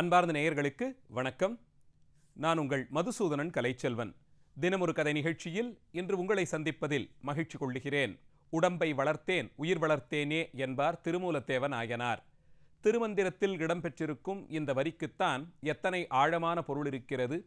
அன்பார்ந்த நேயர்களுக்கு வணக்கம். நான் உங்கள் மதுசூதனன் கலைச்செல்வன். தினமொரு கதை நிகழ்ச்சியில் இன்று உங்களை சந்திப்பதில் மகிழ்ச்சி கொள்கிறேன். உடம்பை வளர்த்தேன் உயிர் வளர்த்தேனே என்பார் திருமூலத்தேவ நாயனார். திருமந்திரத்தில் இடம்பெற்றிருக்கும் இந்த வரிக்குத்தான் எத்தனை ஆழமான பொருள் இருக்கிறது.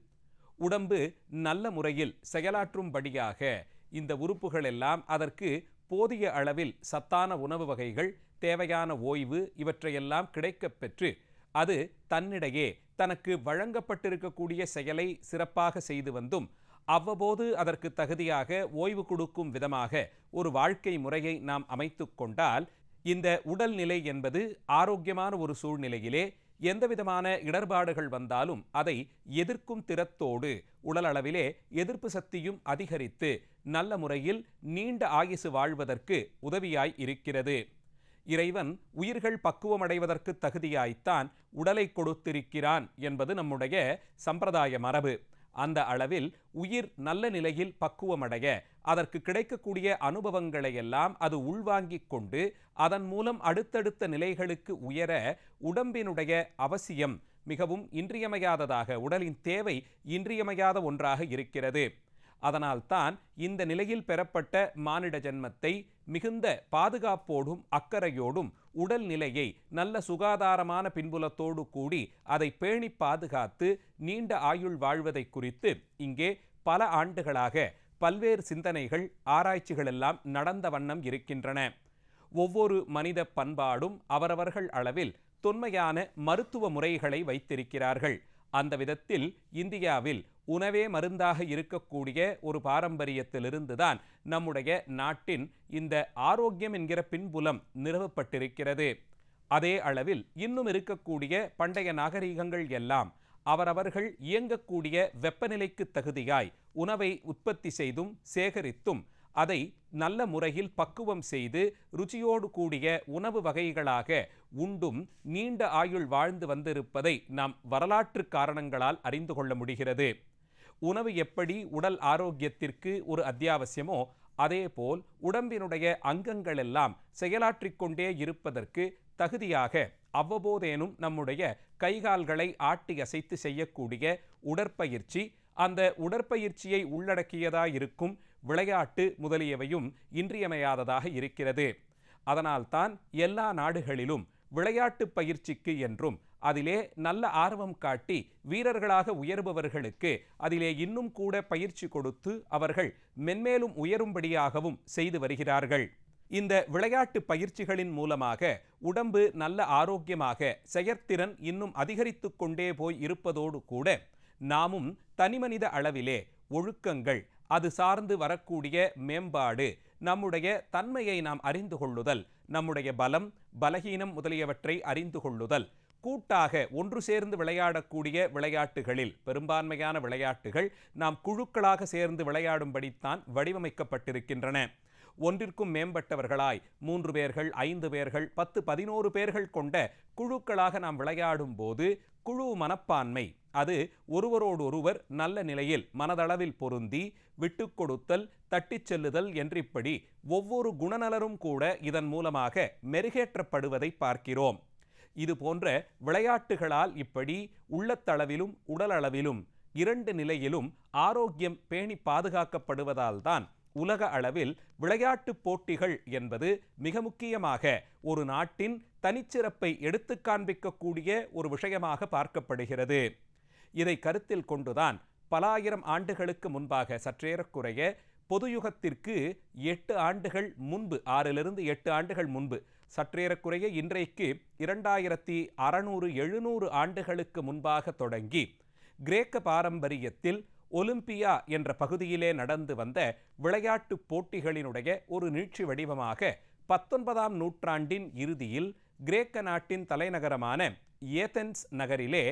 உடம்பு நல்ல முறையில் செயலாற்றும்படியாக இந்த உறுப்புகள் எல்லாம் அதற்கு போதிய அளவில் சத்தான உணவு வகைகள், தேவையான ஓய்வு இவற்றையெல்லாம் கிடைக்கப் பெற்று அது தன்னிடையே தனக்கு வழங்கப்பட்டிருக்கக்கூடிய செயலை சிறப்பாக செய்து வந்தும் அவ்வப்போது அதற்கு தகுதியாக ஓய்வு கொடுக்கும் விதமாக ஒரு வாழ்க்கை முறையை நாம் அமைத்து கொண்டால் இந்த உடல்நிலை என்பது ஆரோக்கியமான ஒரு சூழ்நிலையிலே எந்தவிதமான இடர்பாடுகள் வந்தாலும் அதை எதிர்க்கும் திறத்தோடு உடல் அளவிலே எதிர்ப்பு சக்தியும் அதிகரித்து நல்ல முறையில் நீண்ட ஆயுசு வாழ்வதற்கு உதவியாய் இருக்கிறது. இறைவன் உயிர்கள் பக்குவமடைவதற்கு தகுதியாய்த்தான் உடலை கொடுத்திருக்கிறான் என்பது நம்முடைய சம்பிரதாய மரபு. அந்த அளவில் உயிர் நல்ல நிலையில் பக்குவமடைய அதற்கு கிடைக்கக்கூடிய அனுபவங்களை எல்லாம் அது உள்வாங்கிக் கொண்டு அதன் மூலம் அடுத்தடுத்த நிலைகளுக்கு உயர உடம்பினுடைய அவசியம் மிகவும் இன்றியமையாததாக, உடலின் தேவை இன்றியமையாத ஒன்றாக இருக்கிறது. அதனால்தான் இந்த நிலையில் பெறப்பட்ட மானிட ஜன்மத்தை மிகுந்த பாதுகாப்போடும் அக்கறையோடும் உடல் நிலையை நல்ல சுகாதாரமான பின்புலத்தோடு கூடி அதை பேணி பாதுகாத்து நீண்ட ஆயுள் வாழ்வதை குறித்து இங்கே பல ஆண்டுகளாக பல்வேறு சிந்தனைகள், ஆராய்ச்சிகள் எல்லாம் நடந்த வண்ணம் இருக்கின்றன. ஒவ்வொரு மனித பண்பாடும் அவரவர்கள் அளவில் தொன்மையான மருத்துவ முறைகளை வைத்திருக்கிறார்கள். அந்த விதத்தில் இந்தியாவில் உணவே மருந்தாக இருக்கக்கூடிய ஒரு பாரம்பரியத்திலிருந்துதான் நம்முடைய நாட்டின் இந்த ஆரோக்கியம் என்கிற பின்புலம் நிறுவப்பட்டிருக்கிறது. அதே அளவில் இன்னும் இருக்கக்கூடிய பண்டைய நாகரிகங்கள் எல்லாம் அவரவர்கள் இயங்கக்கூடிய வெப்பநிலைக்கு தகுதியாய் உணவை உற்பத்தி செய்தும் சேகரித்தும் அதை நல்ல முறையில் பக்குவம் செய்து ருச்சியோடு கூடிய உணவு வகைகளாக உண்டும் நீண்ட ஆயுள் வாழ்ந்து வந்திருப்பதை நாம் வரலாற்று காரணங்களால் அறிந்து கொள்ள முடிகிறது. உணவு எப்படி உடல் ஆரோக்கியத்திற்கு ஒரு அத்தியாவசியமோ அதேபோல் உடம்பினுடைய அங்கங்கள் எல்லாம் செயலாற்றிக்கொண்டே இருப்பதற்கு தகுதியாக அவ்வப்போதேனும் நம்முடைய கைகால்களை ஆட்டி அசைத்து செய்யக்கூடிய உடற்பயிற்சி, அந்த உடற்பயிற்சியை உள்ளடக்கியதாயிருக்கும் விளையாட்டு முதலியவையும் இன்றியமையாததாக இருக்கிறது. அதனால்தான் எல்லா நாடுகளிலும் விளையாட்டு பயிற்சிக்கு என்றும் அதிலே நல்ல ஆர்வம் காட்டி வீரர்களாக உயர்பவர்களுக்கு அதிலே இன்னும் கூட பயிற்சி கொடுத்து அவர்கள் மென்மேலும் உயரும்படியாகவும் செய்து வருகிறார்கள். இந்த விளையாட்டு பயிற்சிகளின் மூலமாக உடம்பு நல்ல ஆரோக்கியமாக செயற்திறன் இன்னும் அதிகரித்து கொண்டே போய் இருப்பதோடு கூட நாமும் தனிமனித அளவிலே ஒழுக்கங்கள், அது சார்ந்து வரக்கூடிய மேம்பாடு, நம்முடைய தன்மையை நாம் அறிந்து கொள்ளுதல், நம்முடைய பலம் பலகீனம் முதலியவற்றை அறிந்து கொள்ளுதல், கூட்டாக ஒன்று சேர்ந்து விளையாடக்கூடிய விளையாட்டுகளில் பெரும்பான்மையான விளையாட்டுகள் நாம் குழுக்களாக சேர்ந்து விளையாடும்படித்தான் வடிவமைக்கப்பட்டிருக்கின்றன. ஒன்றிற்கும் மேம்பட்டவர்களாய் 3 பேர்கள் 5 பேர்கள் 10 11 பேர்கள் கொண்ட குழுக்களாக நாம் விளையாடும் போது குழு மனப்பான்மை அது ஒருவரோடொருவர் நல்ல நிலையில் மனதளவில் பொருந்தி விட்டு கொடுத்தல், தட்டிச் செல்லுதல் என்றிப்படி ஒவ்வொரு குணநலரும் கூட இதன் மூலமாக மெருகேற்றப்படுவதை பார்க்கிறோம். இது போன்ற விளையாட்டுகளால் இப்படி உள்ளத்தளவிலும் உடலளவிலும் 2 நிலையிலும் ஆரோக்கியம் பேணி பாதுகாக்கப்படுவதால் தான் உலக அளவில் விளையாட்டு போட்டிகள் என்பது மிக முக்கியமாக ஒரு நாட்டின் தனிச்சிறப்பை எடுத்து காண்பிக்கக்கூடிய ஒரு விஷயமாக பார்க்கப்படுகிறது. இதை கருத்தில் கொண்டுதான் பல ஆயிரம் ஆண்டுகளுக்கு முன்பாக, சற்றேறக்குறைய பொதுயுகத்திற்கு 8 ஆண்டுகள் முன்பு, 6 to 8 ஆண்டுகள் முன்பு, சற்றேறக்குறைய இன்றைக்கு 2600-700 ஆண்டுகளுக்கு முன்பாக தொடங்கி கிரேக்க பாரம்பரியத்தில் ஒலிம்பியா என்ற பகுதியிலே நடந்து வந்த விளையாட்டு போட்டிகளினுடைய ஒரு நீட்சி வடிவமாக 19ஆம் நூற்றாண்டின் இறுதியில் கிரேக்க நாட்டின் தலைநகரமான ஏதென்ஸ் நகரிலே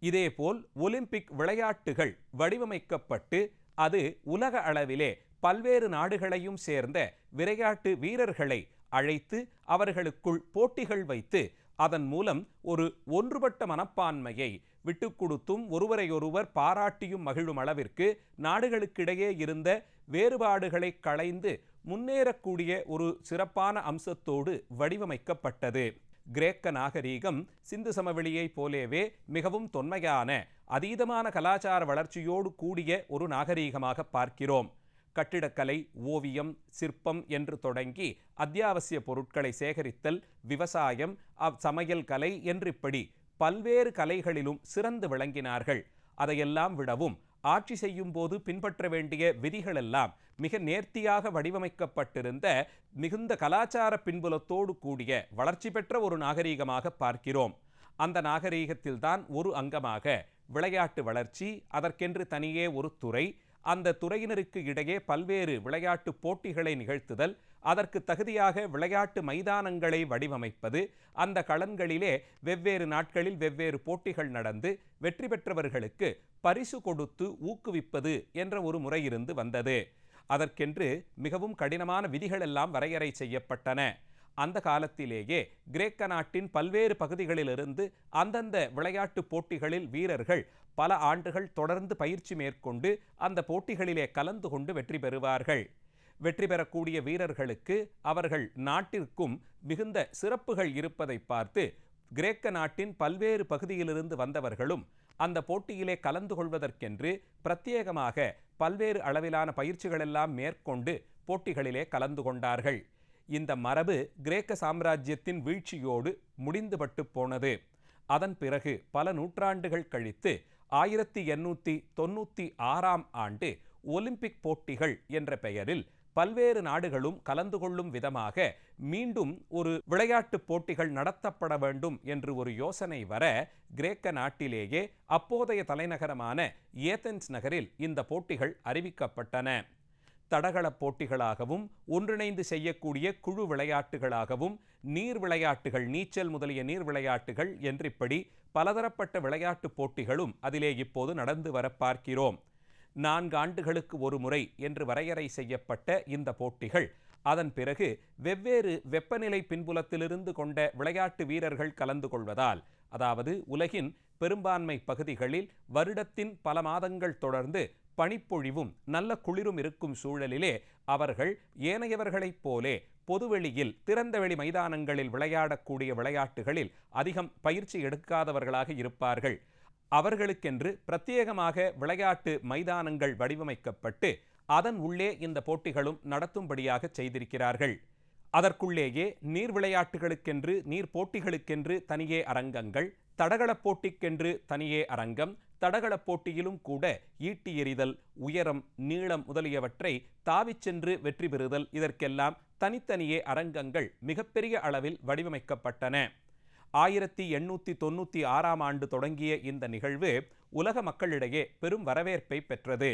இதேபோல் ஒலிம்பிக் விளையாட்டுகள் வடிவமைக்கப்பட்டு அது உலக அளவிலே பல்வேறு நாடுகளையும் சேர்ந்த விளையாட்டு வீரர்களை அழைத்து அவர்களுக்குள் போட்டிகள் வைத்து அதன் மூலம் ஒரு ஒன்றுபட்ட மனப்பான்மையை விட்டு கொடுத்தும் ஒருவரையொருவர் பாராட்டியும் மகிழும் அளவிற்கு நாடுகளுக்கிடையே இருந்த வேறுபாடுகளை களைந்து முன்னேறக்கூடிய ஒரு சிறப்பான அம்சத்தோடு வடிவமைக்கப்பட்டது. கிரேக்க நாகரீகம் சிந்து சமவெளியைப் போலவே மிகவும் தொன்மையான அதீதமான கலாச்சார வளர்ச்சியோடு கூடிய ஒரு நாகரீகமாக பார்க்கிறோம். கட்டிடக்கலை, ஓவியம், சிற்பம் என்று தொடங்கி அத்தியாவசிய பொருட்களை சேகரித்தல், விவசாயம், சமையல் கலை என்று இப்படி பல்வேறு கலைகளிலும் சிறந்து விளங்கினார்கள். அதையெல்லாம் விடவும் ஆட்சி செய்யும் போது பின்பற்ற வேண்டிய விதிகளெல்லாம் மிக நேர்த்தியாக வடிவமைக்கப்பட்டிருந்த மிகுந்த கலாச்சார பின்புலத்தோடு கூடிய வளர்ச்சி பெற்ற ஒரு நாகரீகமாக பார்க்கிறோம். அந்த நாகரீகத்தில்தான் ஒரு அங்கமாக விளையாட்டு வளர்ச்சி, அதற்கென்று தனியே ஒரு துறை, அந்த துறையினருக்கு இடையே பல்வேறு விளையாட்டு போட்டிகளை நிகழ்த்துதல், அதற்கு தகுதியாக விளையாட்டு மைதானங்களை வடிவமைப்பது, அந்த களங்களிலே வெவ்வேறு நாட்களில் வெவ்வேறு போட்டிகள் நடந்து வெற்றி பெற்றவர்களுக்கு பரிசு கொடுத்து ஊக்குவிப்பது என்ற ஒரு முறை இருந்து வந்தது. அதற்கென்று மிகவும் கடினமான விதிகள் எல்லாம் வரையறை செய்யப்பட்டன. அந்த காலத்திலேயே கிரேக்க நாட்டின் பல்வேறு பகுதிகளிலிருந்து அந்தந்த விளையாட்டு போட்டிகளில் வீரர்கள் பல ஆண்டுகள் தொடர்ந்து பயிற்சி மேற்கொண்டு அந்த போட்டிகளிலே கலந்து கொண்டு வெற்றி பெறுவார்கள். வெற்றி பெறக்கூடிய வீரர்களுக்கு அவர்கள் நாட்டிற்கும் மிகுந்த சிறப்புகள் இருப்பதை பார்த்து கிரேக்க நாட்டின் பல்வேறு பகுதியிலிருந்து வந்தவர்களும் அந்த போட்டியிலே கலந்து கொள்வதற்கென்று பிரத்யேகமாக பல்வேறு அளவிலான பயிற்சிகளெல்லாம் மேற்கொண்டு போட்டிகளிலே கலந்து கொண்டார்கள். இந்த மரபு கிரேக்க சாம்ராஜ்யத்தின் வீழ்ச்சியோடு முடிந்துபட்டு போனது. அதன் பிறகு பல நூற்றாண்டுகள் கழித்து 1896ஆம் ஆண்டு ஒலிம்பிக் போட்டிகள் என்ற பெயரில் பல்வேறு நாடுகளும் கலந்து கொள்ளும் விதமாக மீண்டும் ஒரு விளையாட்டுப் போட்டிகள் நடத்தப்பட வேண்டும் என்று ஒரு யோசனை வர கிரேக்க நாட்டிலேயே அப்போதைய தலைநகரமான ஏதென்ஸ் நகரில் இந்த போட்டிகள் அறிவிக்கப்பட்டன. தடகள போட்டிகளாகவும் ஒன்றிணைந்து செய்யக்கூடிய குழு விளையாட்டுகளாகவும் நீர் விளையாட்டுகள், நீச்சல் முதலிய நீர் விளையாட்டுகள் என்று இப்படி பலதரப்பட்ட விளையாட்டு போட்டிகளும் அதிலே இப்போது நடந்து வர பார்க்கிறோம். 4 ஆண்டுகளுக்கு ஒரு முறை என்று வரையறை செய்யப்பட்ட இந்த போட்டிகள் அதன் பிறகு வெவ்வேறு வெப்பநிலை பின்புலத்திலிருந்து கொண்ட விளையாட்டு வீரர்கள் கலந்து கொள்வதால், அதாவது உலகின் பெரும்பான்மை பகுதிகளில் வருடத்தின் பல மாதங்கள் தொடர்ந்து பனிப்பொழிவும் நல்ல குளிரும் இருக்கும் சூழலிலே அவர்கள் ஏனையவர்களைப் போலே பொதுவெளியில் திறந்தவெளி மைதானங்களில் விளையாடக்கூடிய விளையாட்டுகளில் அதிகம் பயிற்சி எடுக்காதவர்களாக இருப்பார்கள். அவர்களுக்கென்று பிரத்யேகமாக விளையாட்டு மைதானங்கள் வடிவமைக்கப்பட்டு அதன் உள்ளே இந்த போட்டிகளும் நடத்தும்படியாக செய்திருக்கிறார்கள். அதற்குள்ளேயே நீர் விளையாட்டுகளுக்கென்று, நீர் போட்டிகளுக்கென்று தனியே அரங்கங்கள், தடகள போட்டிக்கென்று தனியே அரங்கம், தடகள போட்டியிலும் கூட ஈட்டி எறிதல், உயரம், நீளம் முதலியவற்றை தாவிச் சென்று வெற்றி பெறுதல், இதற்கெல்லாம் தனித்தனியே அரங்கங்கள் மிகப்பெரிய அளவில் வடிவமைக்கப்பட்டன. 1896ஆம் ஆண்டு தொடங்கிய இந்த நிகழ்வு உலக மக்களிடையே பெரும் வரவேற்பை பெற்றது.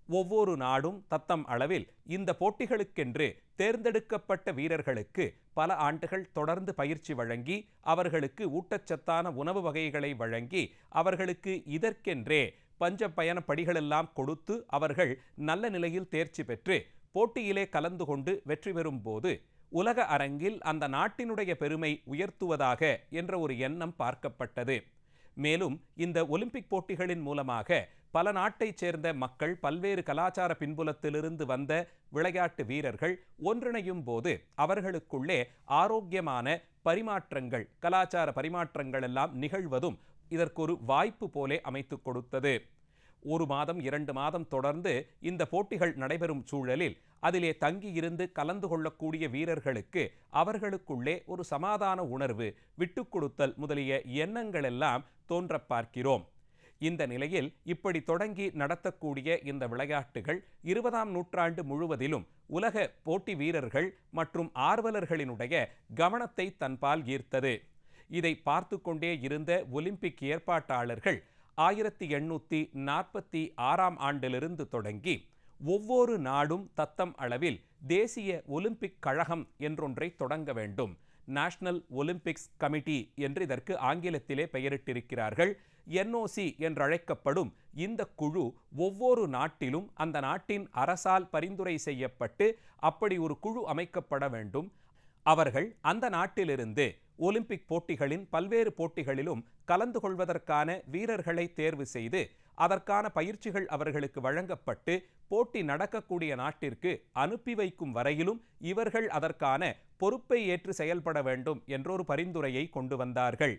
ஒவ்வொரு நாடும் தத்தம் அளவில் இந்த போட்டிகளுக்கென்று தேர்ந்தெடுக்கப்பட்ட வீரர்களுக்கு பல ஆண்டுகள் தொடர்ந்து பயிற்சி வழங்கி, அவர்களுக்கு ஊட்டச்சத்தான உணவு வகைகளை வழங்கி, அவர்களுக்கு இதற்கென்றே பஞ்ச பயண படிகளெல்லாம் கொடுத்து அவர்கள் நல்ல நிலையில் தேர்ச்சி பெற்று போட்டியிலே கலந்து கொண்டு வெற்றி பெறும் போது உலக அரங்கில் அந்த நாட்டினுடைய பெருமை உயர்த்துவதாக என்ற ஒரு எண்ணம் பார்க்கப்பட்டது. மேலும் இந்த ஒலிம்பிக் போட்டிகளின் மூலமாக பல நாட்டைச் சேர்ந்த மக்கள், பல்வேறு கலாச்சார பின்புலத்திலிருந்து வந்த விளையாட்டு வீரர்கள் ஒன்றிணையும் போது அவர்களுக்குள்ளே ஆரோக்கியமான பரிமாற்றங்கள், கலாச்சார பரிமாற்றங்கள் எல்லாம் நிகழ்வதும் இதற்கொரு வாய்ப்பு போலே அமைத்து கொடுத்தது. 1 மாதம் 2 மாதம் தொடர்ந்து இந்த போட்டிகள் நடைபெறும் சூழலில் அதிலே தங்கியிருந்து கலந்து கொள்ளக்கூடிய வீரர்களுக்கு அவர்களுக்குள்ளே ஒரு சமாதான உணர்வு, விட்டுக் கொடுத்தல் முதலிய எண்ணங்கள் எல்லாம் தோன்ற பார்க்கிறோம். இந்த நிலையில் இப்படி தொடங்கி நடத்தக்கூடிய இந்த விளையாட்டுகள் 20ஆம் நூற்றாண்டு முழுவதிலும் உலக போட்டி வீரர்கள் மற்றும் ஆர்வலர்களினுடைய கவனத்தை தன்பால் ஈர்த்தது. இதை பார்த்து கொண்டே இருந்த ஒலிம்பிக் ஏற்பாட்டாளர்கள் 1846ஆம் ஆண்டிலிருந்து தொடங்கி ஒவ்வொரு நாடும் தத்தம் அளவில் தேசிய ஒலிம்பிக் கழகம் என்றொன்றை தொடங்க வேண்டும். நேஷனல் ஒலிம்பிக்ஸ் கமிட்டி என்று இதற்கு ஆங்கிலத்திலே பெயரிட்டிருக்கிறார்கள். NOC என்றழைக்கப்படும் இந்த குழு ஒவ்வொரு நாட்டிலும் அந்த நாட்டின் அரசால் பரிந்துரை செய்யப்பட்டு அப்படி ஒரு குழு அமைக்கப்பட வேண்டும். அவர்கள் அந்த நாட்டிலிருந்து ஒலிம்பிக் போட்டிகளின் பல்வேறு போட்டிகளிலும் கலந்து கொள்வதற்கான வீரர்களை தேர்வு செய்து அதற்கான பயிற்சிகள் அவர்களுக்கு வழங்கப்பட்டு போட்டி நடக்கக்கூடிய நாட்டிற்கு அனுப்பி வைக்கும் வரையிலும் இவர்கள் அதற்கான பொறுப்பை ஏற்று செயல்பட வேண்டும் என்றொரு பரிந்துரையை கொண்டு வந்தார்கள்.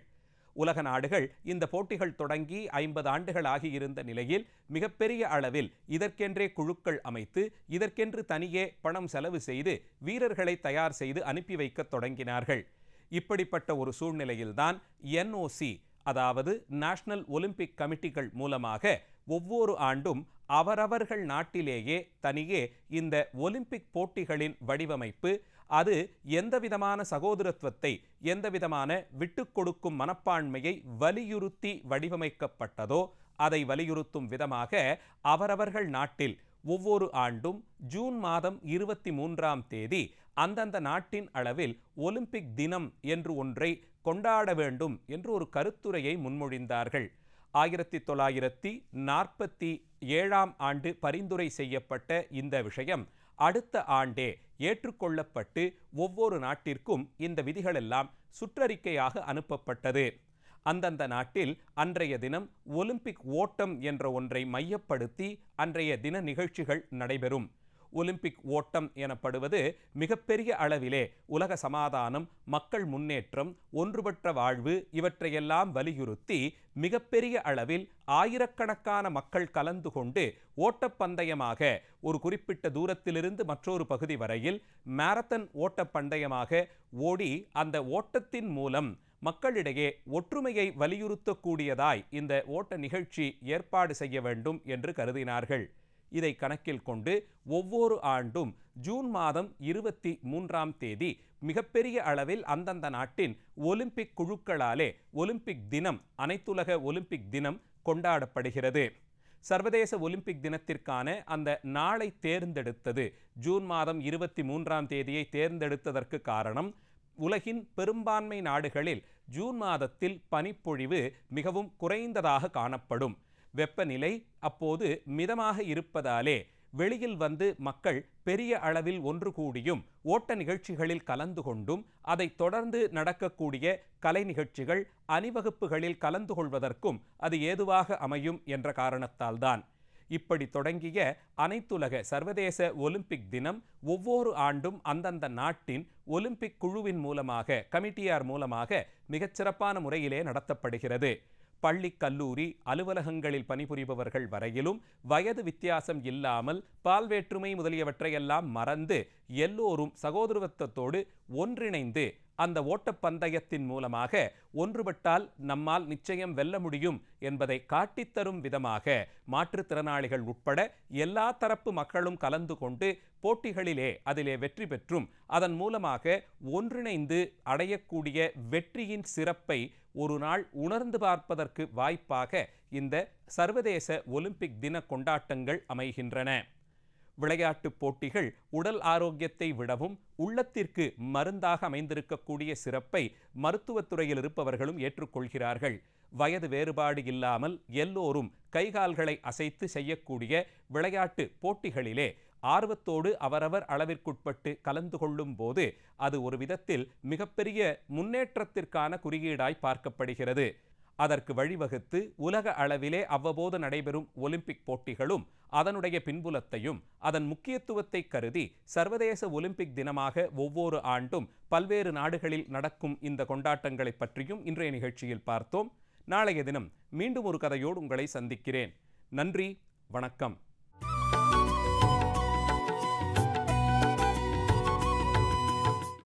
உலக நாடுகள் இந்த போட்டிகள் தொடங்கி 50 ஆண்டுகள் ஆகியிருந்த நிலையில் மிகப்பெரிய அளவில் இதற்கென்றே குழுக்கள் அமைத்து இதற்கென்று தனியே பணம் செலவு செய்து வீரர்களை தயார் செய்து அனுப்பி வைக்க தொடங்கினார்கள். இப்படிப்பட்ட ஒரு சூழ்நிலையில்தான் NOC, அதாவது நேஷனல் ஒலிம்பிக் கமிட்டிகள் மூலமாக ஒவ்வொரு ஆண்டும் அவரவர்கள் நாட்டிலேயே தனியே இந்த ஒலிம்பிக் போட்டிகளின் வடிவமைப்பு, அது எந்தவிதமான சகோதரத்துவத்தை, எந்தவிதமான விட்டுக் கொடுக்கும் மனப்பான்மையை வலியுறுத்தி வடிவமைக்கப்பட்டதோ அதை வலியுறுத்தும் விதமாக அவரவர்கள் நாட்டில் ஒவ்வொரு ஆண்டும் ஜூன் மாதம் 23ஆம் தேதி அந்தந்த நாட்டின் அளவில் ஒலிம்பிக் தினம் என்று ஒன்றை கொண்டாட வேண்டும் என்று ஒரு கருத்துரையை முன்மொழிந்தார்கள். 1947ஆம் ஆண்டு பரிந்துரை செய்யப்பட்ட இந்த விஷயம் அடுத்த ஆண்டே ஏற்றுக்கொள்ளப்பட்டு ஒவ்வொரு நாட்டிற்கும் இந்த விதிகளெல்லாம் சுற்றறிக்கையாக அனுப்பப்பட்டது. அந்தந்த நாட்டில் அன்றைய தினம் ஒலிம்பிக் ஓட்டம் என்ற ஒன்றை மையப்படுத்தி அன்றைய தின நிகழ்ச்சிகள் நடைபெறும். ஒலிம்பிக் ஓட்டம் எனப்படுவது மிகப்பெரிய அளவிலே உலக சமாதானம், மக்கள் முன்னேற்றம், ஒன்றுபட்ட வாழ்வு இவற்றையெல்லாம் வலியுறுத்தி மிகப்பெரிய அளவில் ஆயிரக்கணக்கான மக்கள் கலந்து கொண்டு ஓட்டப்பந்தயமாக ஒரு குறிப்பிட்ட தூரத்திலிருந்து மற்றொரு பகுதி வரையில் மாரத்தான் ஓட்டப்பந்தயமாக ஓடி அந்த ஓட்டத்தின் மூலம் மக்களிடையே ஒற்றுமையை வலியுறுத்தக்கூடியதாய் இந்த ஓட்ட நிகழ்ச்சி ஏற்பாடு செய்ய வேண்டும் என்று கருதினார்கள். இதை கணக்கில் கொண்டு ஒவ்வொரு ஆண்டும் ஜூன் மாதம் 23ஆம் தேதி மிகப்பெரிய அளவில் அந்தந்த நாட்டின் ஒலிம்பிக் குழுக்களாலே ஒலிம்பிக் தினம், அனைத்துலக ஒலிம்பிக் தினம் கொண்டாடப்படுகிறது. சர்வதேச ஒலிம்பிக் தினத்திற்கான அந்த நாளை தேர்ந்தெடுத்தது, ஜூன் மாதம் 23ஆம் தேதியை தேர்ந்தெடுத்ததற்கு காரணம், உலகின் பெரும்பான்மை நாடுகளில் ஜூன் மாதத்தில் பனிப்பொழிவு மிகவும் குறைந்ததாக காணப்படும். வெப்பநிலை அப்போது மிதமாக இருப்பதாலே வெளியில் வந்து மக்கள் பெரிய அளவில் ஒன்று கூடியும் ஓட்ட நிகழ்ச்சிகளில் கலந்து கொண்டும் அதைத் தொடர்ந்து நடக்கக்கூடிய கலை நிகழ்ச்சிகள், அணிவகுப்புகளில் கலந்து கொள்வதற்கும் அது ஏதுவாக அமையும் என்ற காரணத்தால்தான் இப்படி தொடங்கிய அனைத்துலக சர்வதேச ஒலிம்பிக் தினம் ஒவ்வொரு ஆண்டும் அந்தந்த நாட்டின் ஒலிம்பிக் குழுவின் மூலமாக, கமிட்டியார் மூலமாக மிகச்சிறப்பான முறையிலே நடத்தப்படுகிறது. பள்ளி, கல்லூரி, அலுவலகங்களில் பணிபுரிபவர்கள் வரையிலும் வயது வித்தியாசம் இல்லாமல் பால்வேற்றுமை முதலியவற்றையெல்லாம் மறந்து எல்லோரும் சகோதரத்துவத்தோடு ஒன்றிணைந்து அந்த ஓட்டப்பந்தயத்தின் மூலமாக ஒன்றுபட்டால் நம்மால் நிச்சயம் வெல்ல முடியும் என்பதை காட்டித்தரும் விதமாக மாற்றுத்திறனாளிகள் உட்பட எல்லா தரப்பு மக்களும் கலந்து கொண்டு போட்டிகளிலே அதிலே வெற்றி பெற்றும் அதன் மூலமாக ஒன்றிணைந்து அடையக்கூடிய வெற்றியின் சிறப்பை ஒரு நாள் உணர்ந்து பார்ப்பதற்கு வாய்ப்பாக இந்த சர்வதேச ஒலிம்பிக் தின கொண்டாட்டங்கள் அமைகின்றன. விளையாட்டுப் போட்டிகள் உடல் ஆரோக்கியத்தை விடவும் உள்ளத்திற்கு மருந்தாக அமைந்திருக்கக்கூடிய சிறப்பை மருத்துவத்துறையில் இருப்பவர்களும் ஏற்றுக்கொள்கிறார்கள். வயது வேறுபாடு இல்லாமல் எல்லோரும் கைகால்களை அசைத்து செய்யக்கூடிய விளையாட்டு போட்டிகளிலே ஆர்வத்தோடு அவரவர் அளவிற்குட்பட்டு கலந்து கொள்ளும் போது அது ஒரு விதத்தில் மிகப்பெரிய முன்னேற்றத்திற்கான குறியீடாய் பார்க்கப்படுகிறது. அதற்கு வழிவகுத்து உலக அளவிலே அவ்வப்போது நடைபெறும் ஒலிம்பிக் போட்டிகளும் அதனுடைய பின்புலத்தையும் அதன் முக்கியத்துவத்தை கருதி சர்வதேச ஒலிம்பிக் தினமாக ஒவ்வொரு ஆண்டும் பல்வேறு நாடுகளில் நடக்கும் இந்த கொண்டாட்டங்களை பற்றியும் இன்றைய நிகழ்ச்சியில் பார்த்தோம். நாளைய தினம் மீண்டும் ஒரு கதையோடு உங்களை சந்திக்கிறேன். நன்றி, வணக்கம்.